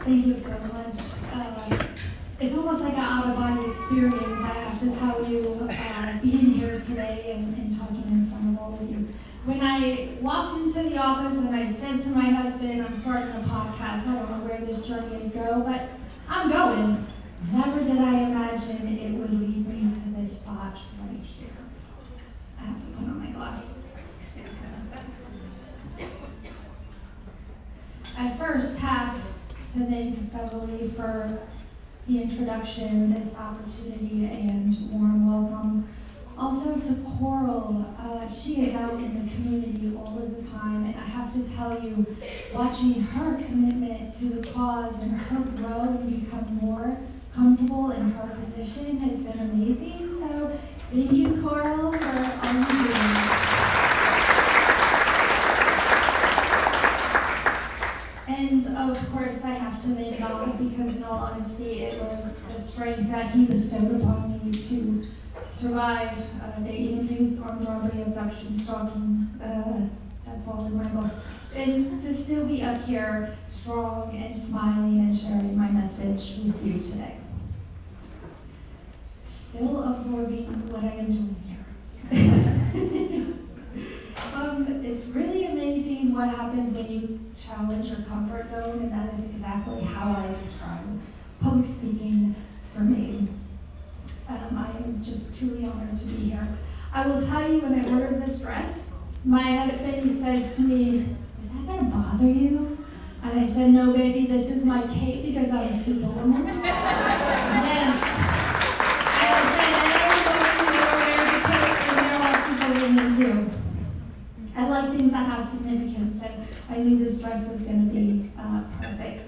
Thank you so much. It's almost like an out-of-body experience, I have to tell you, being here today and talking in front of all of you. When I walked into the office and I said to my husband, I'm starting a podcast, I don't know where this journey is going, but I'm going. Never did I imagine it would lead me to this spot right here. I have to put on my glasses. I first have to thank Beverly for the introduction, this opportunity, and warm welcome. Also to Coral, she is out in the community all of the time, and I have to tell you, watching her commitment to the cause and her grow and become more comfortable in her position has been amazing. So thank you, Coral, for all you do. And of course, I have to thank God because in all honesty, it was the strength that He bestowed upon me to survive dating abuse, armed robbery, abduction, stalking, that's all in my book, and to still be up here strong and smiling and sharing my message with you today. Still absorbing what I am doing here. It's really amazing what happens when you challenge your comfort zone, and that is exactly how I describe public speaking for me. I am just truly honored to be here. I will tell you, when I ordered this dress, my husband says to me, is that going to bother you? And I said, no, baby, this is my cape because I'm a superwoman. Yes. I said, everybody wears a cape, and they're all superwomen too. I like things that have significance, and I knew this dress was going to be perfect.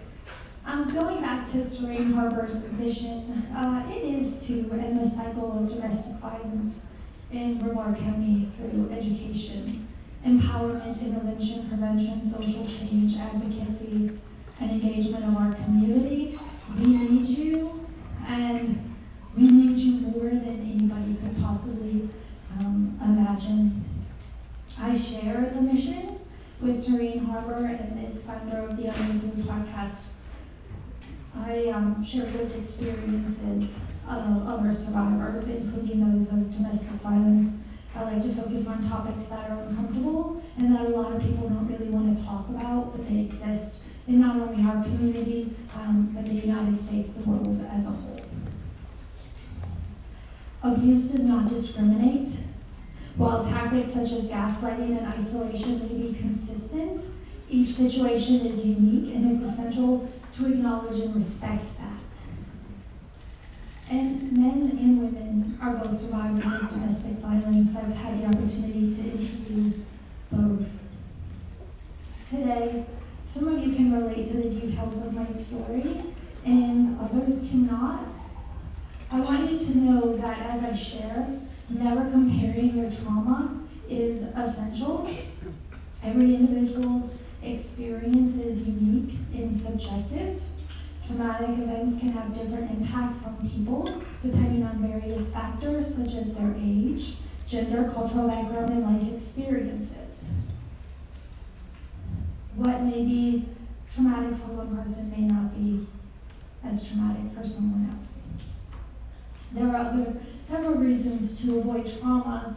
Going back to Serene Harbor's mission, it is to end the cycle of domestic violence in Brevard County through education, empowerment, intervention, prevention, social change, advocacy, and engagement of our community. We need you, and we need you more than anybody could possibly imagine. I share the mission with Serene Harbor and is founder of the Under Blue podcast. I share lived experiences of other survivors, including those of domestic violence. I like to focus on topics that are uncomfortable and that a lot of people don't really want to talk about, but they exist in not only our community, but the United States, the world as a whole. Abuse does not discriminate. While tactics such as gaslighting and isolation may be consistent, each situation is unique, and it's essential to acknowledge and respect that. And men and women are both survivors of domestic violence. I've had the opportunity to interview both. Today, some of you can relate to the details of my story, and others cannot. I want you to know that as I share, never comparing your trauma is essential. Every individual's experience is unique and subjective. Traumatic events can have different impacts on people depending on various factors such as their age, gender, cultural background, and life experiences. What may be traumatic for one person may not be as traumatic for someone else. There are several reasons to avoid trauma,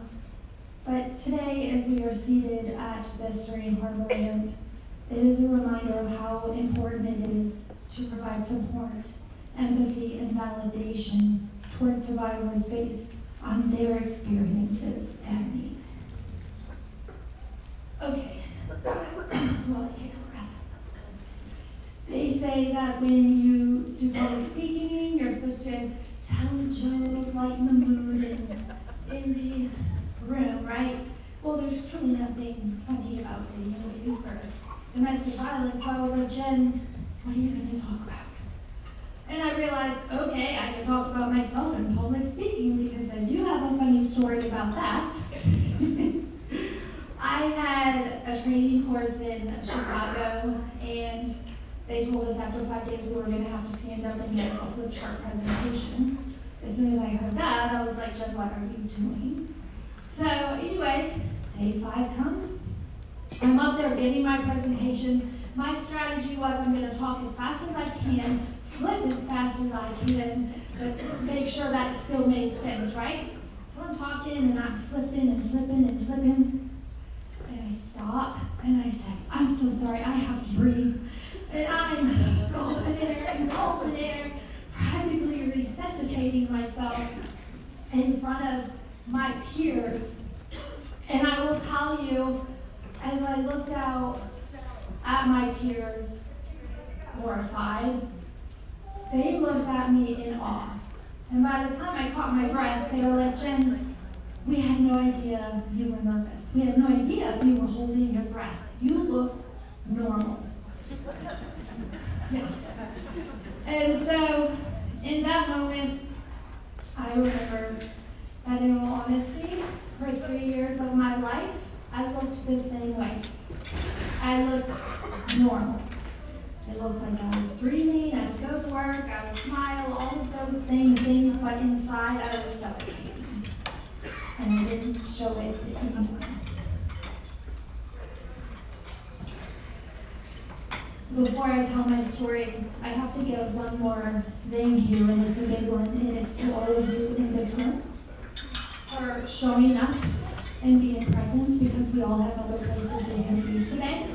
but today, as we are seated at the Serene Harbor event, it is a reminder of how important it is to provide support, empathy, and validation towards survivors based on their experiences and needs. Okay, while I take a breath. They say that when you do public speaking, you're supposed to tell a joke, lighten the mood in the room, right? Well, there's truly nothing funny about dating abuse or domestic violence. So I was like, Jen, what are you going to talk about? And I realized, okay, I can talk about myself in public speaking because I do have a funny story about that. I had a training course in Chicago, and they told us after 5 days we were going to have to stand up and get a flip chart presentation. As soon as I heard that, I was like, Jen, what are you doing? So anyway, day 5 comes. I'm up there giving my presentation. my strategy was I'm going to talk as fast as I can, flip as fast as I can, but make sure that it still made sense, right? So I'm talking and I'm flipping and flipping and flipping. And I stop and I say, I'm so sorry, I have to breathe. And I'm gulping air and gulping air, practically resuscitating myself in front of my peers. And I will tell you, as I looked out at my peers, horrified, they looked at me in awe. And by the time I caught my breath, they were like, Jen, we had no idea you were nervous. We had no idea you were holding your breath. You looked normal. Yeah. And so, in that moment, I remember that in all honesty, for 3 years of my life, I looked the same way. I looked normal. It looked like I was breathing, I would go to work, I would smile, all of those same things, but inside I was suffocating. And I didn't show it to anyone. Before I tell my story, I have to give one more thank you, and it's a big one, and it's to all of you in this room for showing up and being present, because we all have other places we can be today.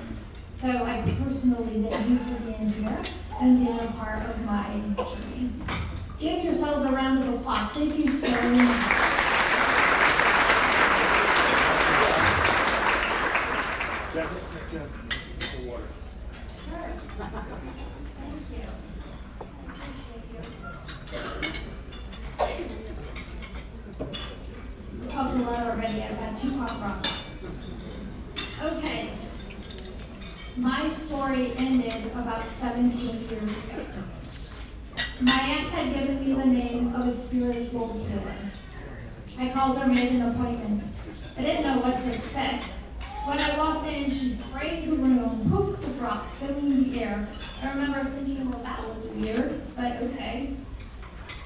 So I personally thank you for being here and being a part of my journey. Give yourselves a round of applause. Thank you so much. Some water. Sure. Thank you. We talked a lot already. I've had 2 pop rocks. Okay. My story ended about 17 years ago. My aunt had given me the name of a spiritual healer. I called her, made an appointment. I didn't know what to expect. When I walked in, she sprayed the room, poofs of drops filling the air. I remember thinking, well, that was weird, but okay.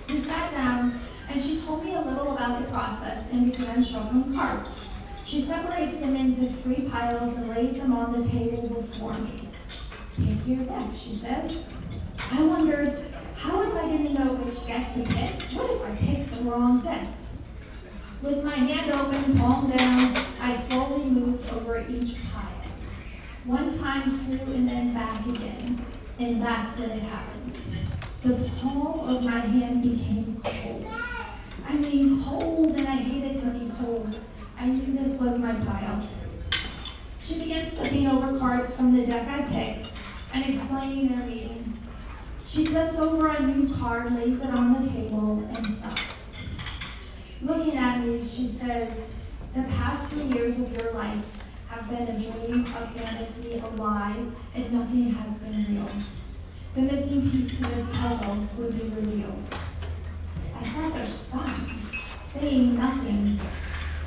We sat down, and she told me a little about the process and began shuffling cards. She separates them into 3 piles and lays them on the table before me. Pick your deck, she says. I wondered, how was I going to know which deck to pick? What if I picked the wrong deck? With my hand open, palm down, I slowly moved over each pile. One time through and then back again. And that's when it happened. The palm of my hand became cold. I mean cold, and I hated to be cold. I knew this was my pile. She begins flipping over cards from the deck I picked and explaining their meaning. She flips over a new card, lays it on the table, and stops. Looking at me, she says, the past 3 years of your life have been a dream, a fantasy, a lie, and nothing has been real. The missing piece to this puzzle would be revealed. I sat there stunned, saying nothing.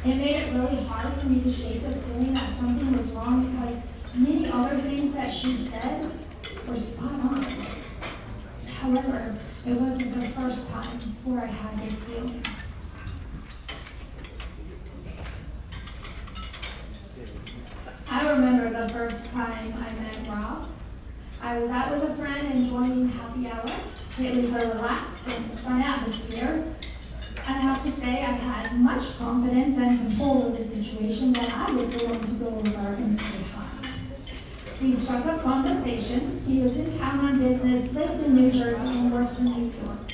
It made it really hard for me to shake this feeling that something was wrong, because many other things that she said were spot on. However, it wasn't the first time where I had this feeling. I remember the first time I met Rob. I was out with a friend enjoying happy hour. It was a relaxed and fun atmosphere. I have to say I had much confidence and control of the situation that I was willing to go over and say hi. We struck up conversation. He was in town on business, lived in New Jersey, and worked in New York.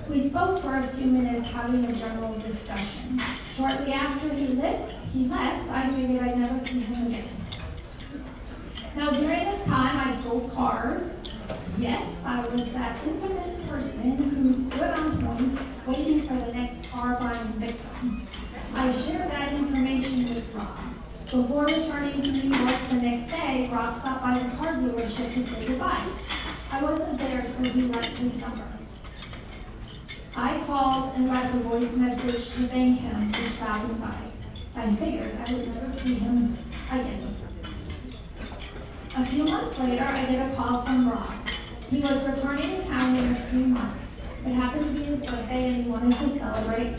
We spoke for a few minutes, having a general discussion. Shortly after he left, I figured I'd never see him again. Now, during this time, I sold cars. Yes, I was that infamous person who stood on point, waiting for the next car buying victim. I shared that information with Rob. Before returning to New York the next day, Rob stopped by the car dealership to say goodbye. I wasn't there, so he left his number. I called and left a voice message to thank him for stopping by. I figured I would never see him again. A few months later, I get a call from Rob. He was returning to town in a few months. It happened to be his birthday and he wanted to celebrate.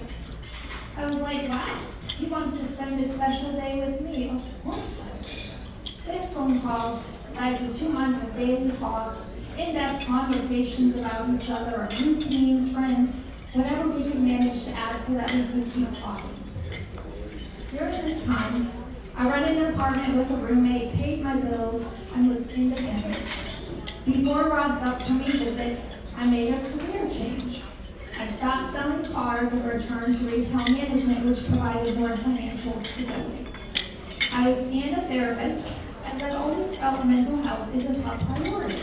I was like, wow, he wants to spend a special day with me. Of course I would. This phone call After 2 months of daily talks, in-depth conversations about each other, our routines, friends, whatever we could manage to add so that we could keep talking. During this time, I rented an apartment with a roommate, paid my bills, and was independent. Before Rob's upcoming visit, I made a career change. I stopped selling cars and returned to retail management, which provided more financial stability. I was and a therapist, as I've always felt mental health is a top priority.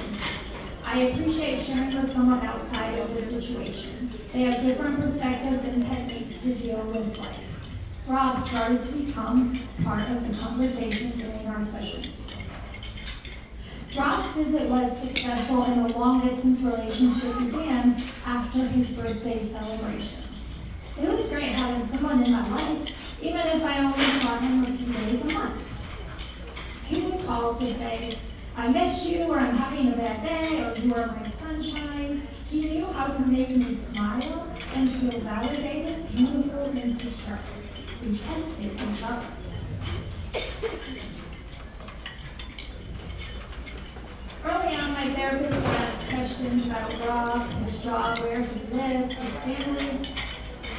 I appreciate sharing with someone outside of the situation. They have different perspectives and techniques to deal with life. Rob started to become part of the conversation during our sessions. Rob's visit was successful and a long-distance relationship began after his birthday celebration. It was great having someone in my life, even if I only saw him a few days a month. He would call to say, I miss you, or I'm having a bad day, or you are my sunshine. He knew how to make me smile and feel validated, beautiful, and secure. We trusted each other. Early on, my therapist would ask questions about Rob, his job, where he lives, his family,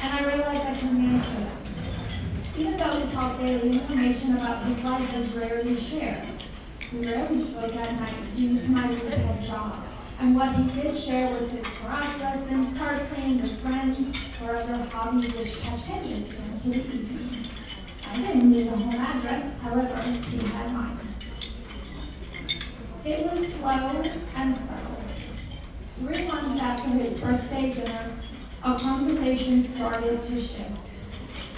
and I realized I couldn't answer them. Even though we talked daily, information about his life was rarely shared. We rarely spoke at night due to my retail job, and what he did share was his karate lessons, card playing with friends, or other hobbies which kept him distant to the evening. I didn't need a home address, however, he had mine. It was slow and subtle. 3 months after his birthday dinner, our conversation started to shift.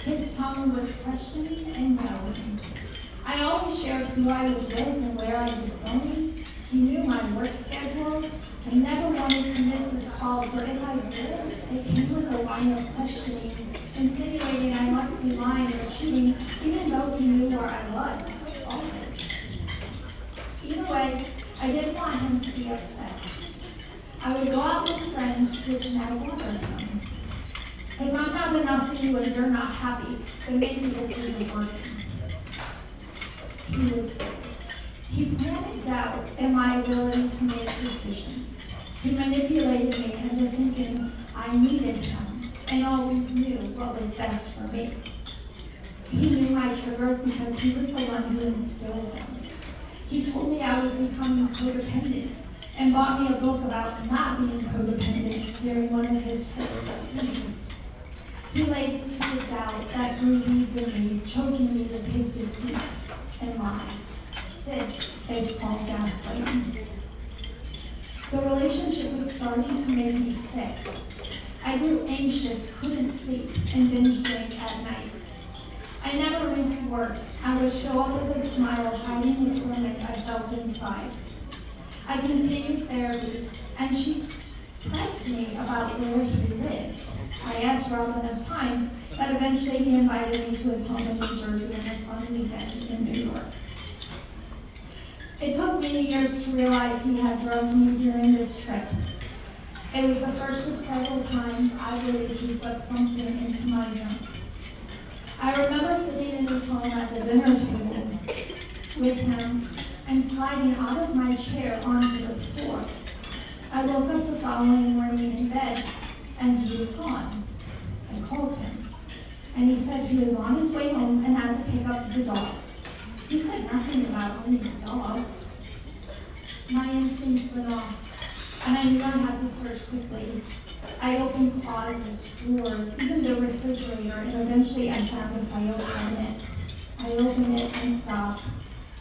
His tone was questioning and doubting. I always shared who I was with and where I was going. He knew my work schedule. I never wanted to miss his call, for if I did, it came with a line of questioning, insinuating I must be lying or cheating, even though he knew where I was, always. Either way, I didn't want him to be upset. I would go out with friends, which now bothered him. If I'm not enough for you and you're not happy, then maybe this isn't working. He would say. He planted doubt in my ability to make decisions. He manipulated me into thinking I needed him and always knew what was best for me. He knew my triggers because he was the one who instilled them. He told me I was becoming codependent and bought me a book about not being codependent during one of his trips to see me. He laid seeds of doubt that grew weeds in me, choking me with his deceit and lies. This is called gaslighting. The relationship was starting to make me sick. I grew anxious, couldn't sleep, and binge drank at night. I never missed work. I would show up with a smile, hiding the torment I felt inside. I continued therapy, and she pressed me about where he lived. I asked Rob enough times that eventually he invited me to his home in New Jersey and a fun weekend in New York. It took many years to realize he had drugged me during this trip. It was the first of several times I believed he slipped something into my drink. I remember sitting in his home at the dinner table with him and sliding out of my chair onto the floor. I woke up the following morning in bed and he was gone. I called him and he said he was on his way home and had to pick up the dog. He said nothing about owning a dog. My instincts went off, and I knew I had to search quickly. I opened closets, drawers, even the refrigerator, and eventually I found a file cabinet. I opened it and stopped,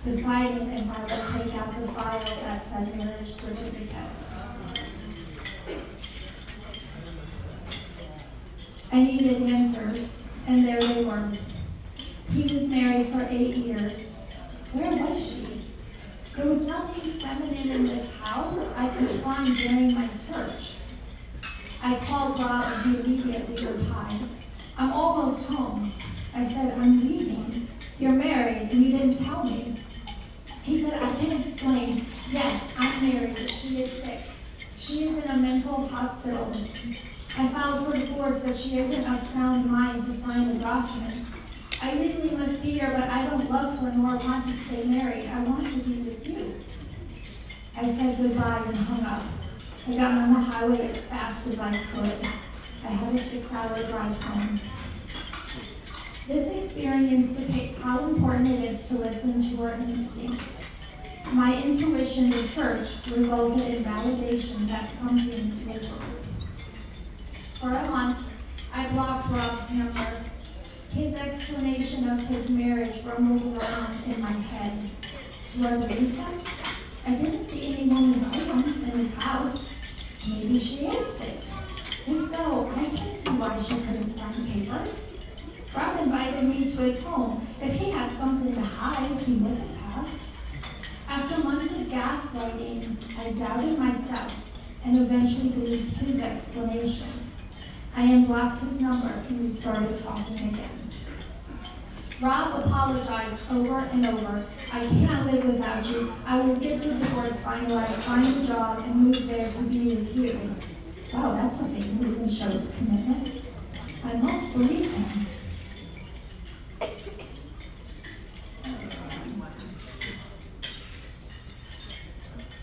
deciding if I would take out the file that said marriage certificate. I needed answers, and there they were. He was married for 8 years. Where was she? There was nothing feminine in this house I could find during my search. I called Rob and he immediately replied, I'm almost home. I said, I'm leaving. You're married and you didn't tell me. He said, I can explain. Yes, I'm married, but she is sick. She is in a mental hospital. I filed for divorce, but she isn't of sound mind to sign the documents. I legally must be here, but I don't love her nor want to stay married. I want to be with you. I said goodbye and hung up. I got on the highway as fast as I could. I had a 6-hour drive home. This experience depicts how important it is to listen to our instincts. My intuition research resulted in validation that something was wrong. For a month, I blocked Rob's number. His explanation of his marriage rumbled around in my head. Do I believe him? I didn't see any woman's items in his house. Maybe she is sick. If so, I can see why she couldn't sign papers. Rob invited me to his home. If he had something to hide, he wouldn't have. After months of gaslighting, I doubted myself and eventually believed his explanation. I unblocked his number and we started talking again. Rob apologized over and over. I can't live without you. I will get the divorce finalized, find a job, and move there to be with you. Wow, that's a big move and shows commitment. I must believe him.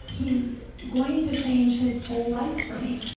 He's going to change his whole life for me.